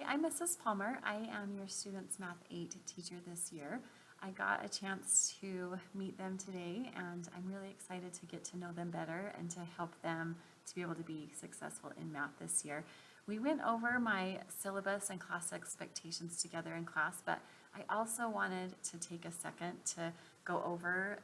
I'm Mrs. Palmer. I am your Students Math 8 teacher this year. I got a chance to meet them today, and I'm really excited to get to know them better and to help them to be able to be successful in math this year. We went over my syllabus and class expectations together in class, but I also wanted to take a second to go over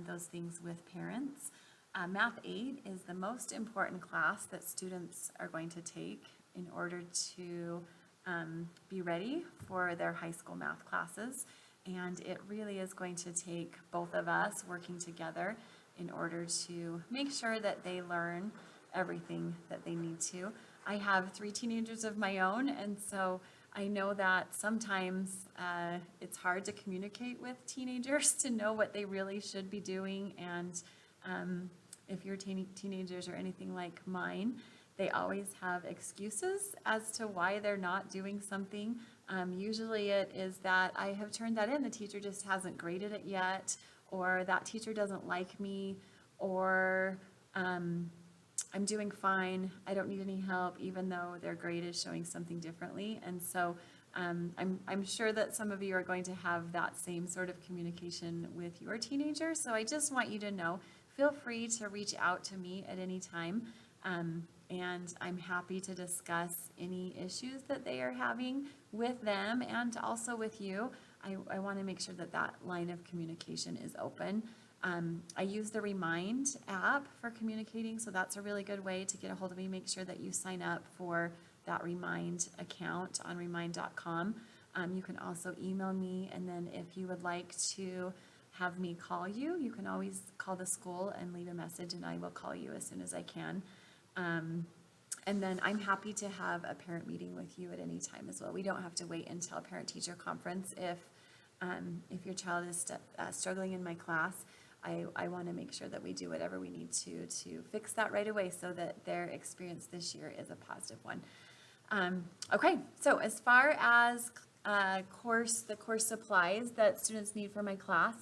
those things with parents. Math 8 is the most important class that students are going to take in order to be ready for their high school math classes. And it really is going to take both of us working together in order to make sure that they learn everything that they need to. I have 3 teenagers of my own, and so I know that sometimes it's hard to communicate with teenagers to know what they really should be doing. And if your teenagers are anything like mine, they always have excuses as to why they're not doing something. Usually it is that I have turned that in, the teacher just hasn't graded it yet, or that teacher doesn't like me, or I'm doing fine, I don't need any help, even though their grade is showing something differently. And so I'm sure that some of you are going to have that same sort of communication with your teenagers. So I just want you to know, feel free to reach out to me at any time. And I'm happy to discuss any issues that they are having with them and also with you. I want to make sure that that line of communication is open. I use the Remind app for communicating, so that's a really good way to get a hold of me. Make sure that you sign up for that Remind account on remind.com. You can also email me, and then if you would like to have me call you, you can always call the school and leave a message, and I will call you as soon as I can. And then I'm happy to have a parent meeting with you at any time as well. We don't have to wait until a parent-teacher conference. If your child is struggling in my class, I want to make sure that we do whatever we need to fix that right away so that their experience this year is a positive one. Okay, so as far as the course supplies that students need for my class,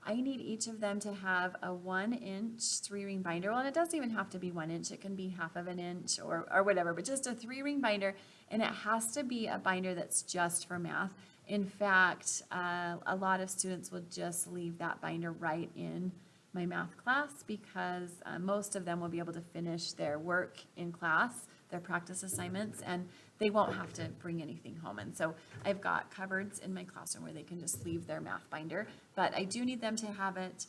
I need each of them to have a 1-inch 3-ring binder. Well, and it doesn't even have to be 1 inch. It can be half of an inch or whatever, but just a 3-ring binder. And it has to be a binder that's just for math. In fact, a lot of students will just leave that binder right in my math class because most of them will be able to finish their work in class, their practice assignments, and they won't have to bring anything home. And so I've got cupboards in my classroom where they can just leave their math binder, but I do need them to have it.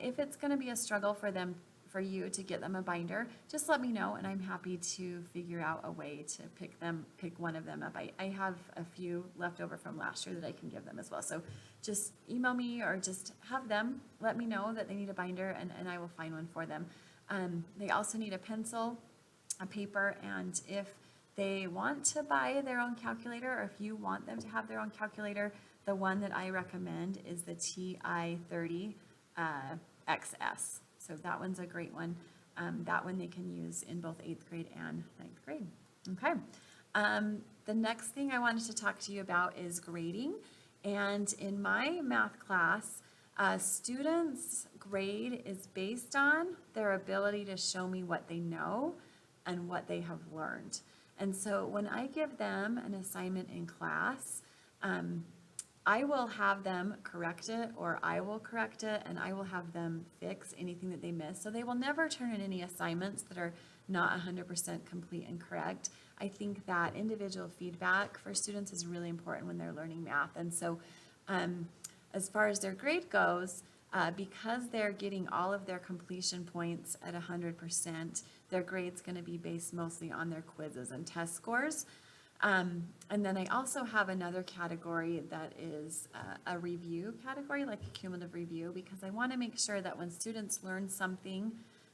If it's going to be a struggle for you to get them a binder, just let me know and I'm happy to figure out a way to pick one of them up. I have a few left over from last year that I can give them as well. So just email me or just have them let me know that they need a binder, and I will find one for them. They also need a pencil, a paper, and if they want to buy their own calculator, or if you want them to have their own calculator, the one that I recommend is the TI-30 XS. So that one's a great one. That one they can use in both 8th grade and 9th grade. Okay. The next thing I wanted to talk to you about is grading. And in my math class, students' grade is based on their ability to show me what they know and what they have learned. And so when I give them an assignment in class, I will have them correct it, or I will correct it, and I will have them fix anything that they miss. So they will never turn in any assignments that are not 100% complete and correct. I think that individual feedback for students is really important when they're learning math. And so as far as their grade goes, because they're getting all of their completion points at 100%, their grade's going to be based mostly on their quizzes and test scores. And then I also have another category that is a review category, like a cumulative review, because I want to make sure that when students learn something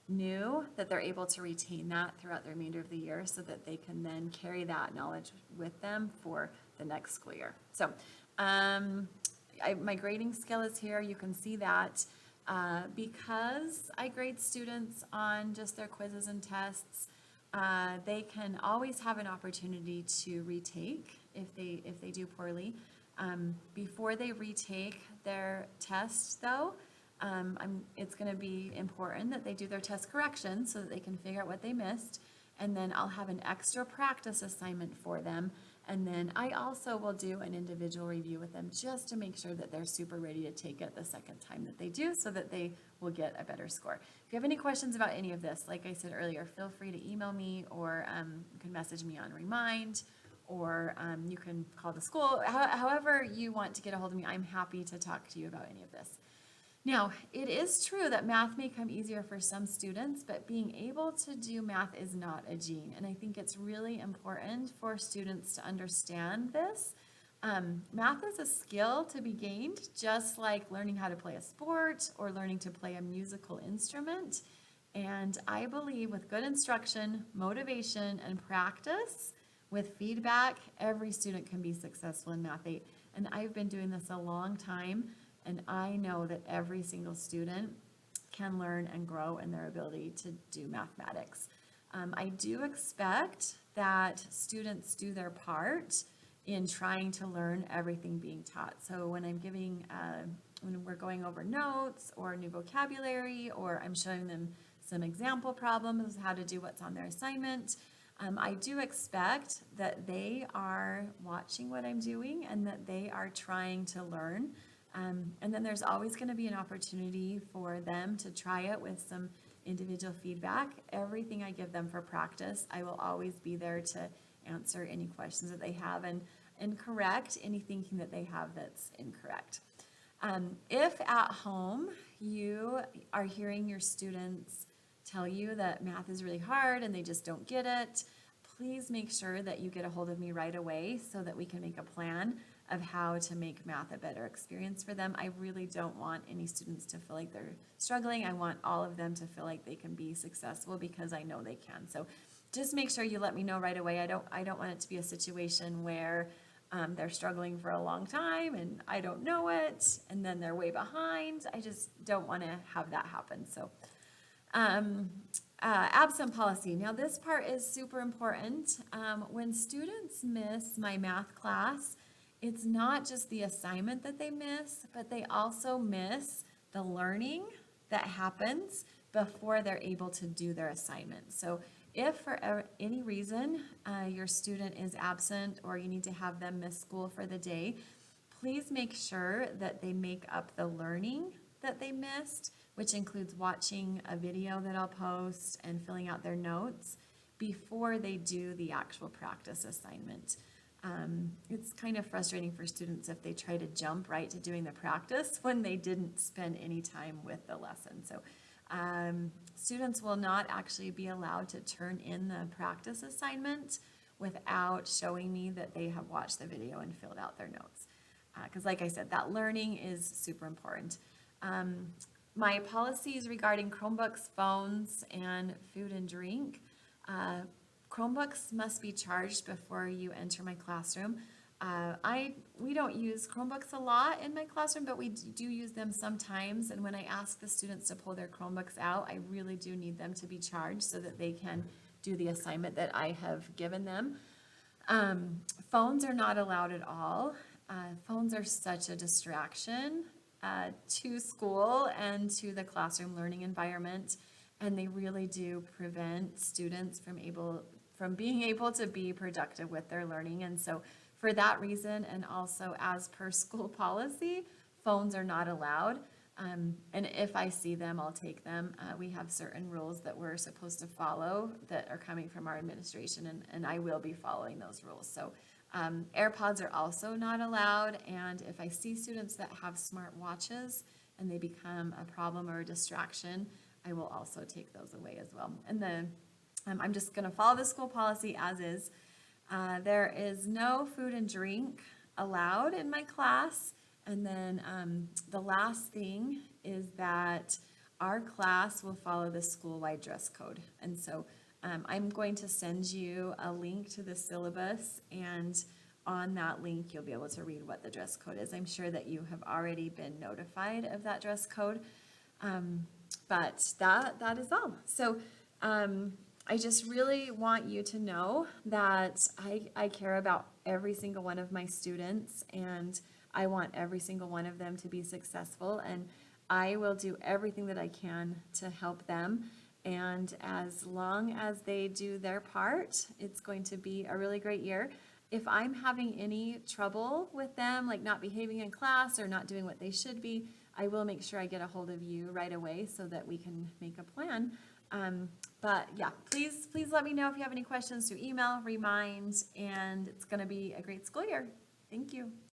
new, that they're able to retain that throughout the remainder of the year so that they can then carry that knowledge with them for the next school year. So my grading scale is here. You can see that because I grade students on just their quizzes and tests, they can always have an opportunity to retake if they do poorly. Before they retake their test, though, it's going to be important that they do their test correction so that they can figure out what they missed. and then I'll have an extra practice assignment for them. And then I also will do an individual review with them just to make sure that they're super ready to take it the second time that they do, so that they will get a better score. If you have any questions about any of this, like I said earlier, feel free to email me, or you can message me on Remind, or you can call the school. However you want to get a hold of me, I'm happy to talk to you about any of this. Now, it is true that math may come easier for some students, but being able to do math is not a gene. And I think it's really important for students to understand this. Math is a skill to be gained, just like learning how to play a sport or learning to play a musical instrument. And I believe with good instruction, motivation, and practice, with feedback, every student can be successful in Math 8. And I've been doing this a long time. And I know that every single student can learn and grow in their ability to do mathematics. I do expect that students do their part in trying to learn everything being taught. So when I'm giving, when we're going over notes or new vocabulary, or I'm showing them some example problems, how to do what's on their assignment, I do expect that they are watching what I'm doing and that they are trying to learn. And then there's always going to be an opportunity for them to try it with some individual feedback. Everything I give them for practice, I will always be there to answer any questions that they have and correct any thinking that they have that's incorrect. If at home you are hearing your students tell you that math is really hard and they just don't get it, please make sure that you get a hold of me right away so that we can make a plan of how to make math a better experience for them. I really don't want any students to feel like they're struggling. I want all of them to feel like they can be successful, because I know they can. So just make sure you let me know right away. I don't want it to be a situation where they're struggling for a long time and I don't know it, and then they're way behind. I just don't want to have that happen. So absent policy. Now this part is super important. When students miss my math class, it's not just the assignment that they miss, but they also miss the learning that happens before they're able to do their assignment. So if for any reason your student is absent, or you need to have them miss school for the day, please make sure that they make up the learning that they missed, which includes watching a video that I'll post and filling out their notes before they do the actual practice assignment. It's kind of frustrating for students if they try to jump right to doing the practice when they didn't spend any time with the lesson. So students will not actually be allowed to turn in the practice assignment without showing me that they have watched the video and filled out their notes. Because like I said, that learning is super important. My policies regarding Chromebooks, phones, and food and drink. Chromebooks must be charged before you enter my classroom. We don't use Chromebooks a lot in my classroom, but we do use them sometimes. And when I ask the students to pull their Chromebooks out, I really do need them to be charged so that they can do the assignment that I have given them. Phones are not allowed at all. Phones are such a distraction to school and to the classroom learning environment, and they really do prevent students from being able to be productive with their learning. And so for that reason, and also as per school policy, phones are not allowed. And if I see them, I'll take them. We have certain rules that we're supposed to follow that are coming from our administration, and I will be following those rules. So AirPods are also not allowed, and if I see students that have smart watches and they become a problem or a distraction, I will also take those away as well. And then I'm just going to follow the school policy as is. There is no food and drink allowed in my class. And then the last thing is that our class will follow the school-wide dress code. And so I'm going to send you a link to the syllabus, and on that link you'll be able to read what the dress code is. I'm sure that you have already been notified of that dress code, but that is all. So I just really want you to know that I care about every single one of my students, and I want every single one of them to be successful, and I will do everything that I can to help them. And as long as they do their part, it's going to be a really great year. If I'm having any trouble with them, like not behaving in class or not doing what they should be, I will make sure I get a hold of you right away so that we can make a plan. But yeah, please let me know if you have any questions through email, remind, and it's going to be a great school year. Thank you.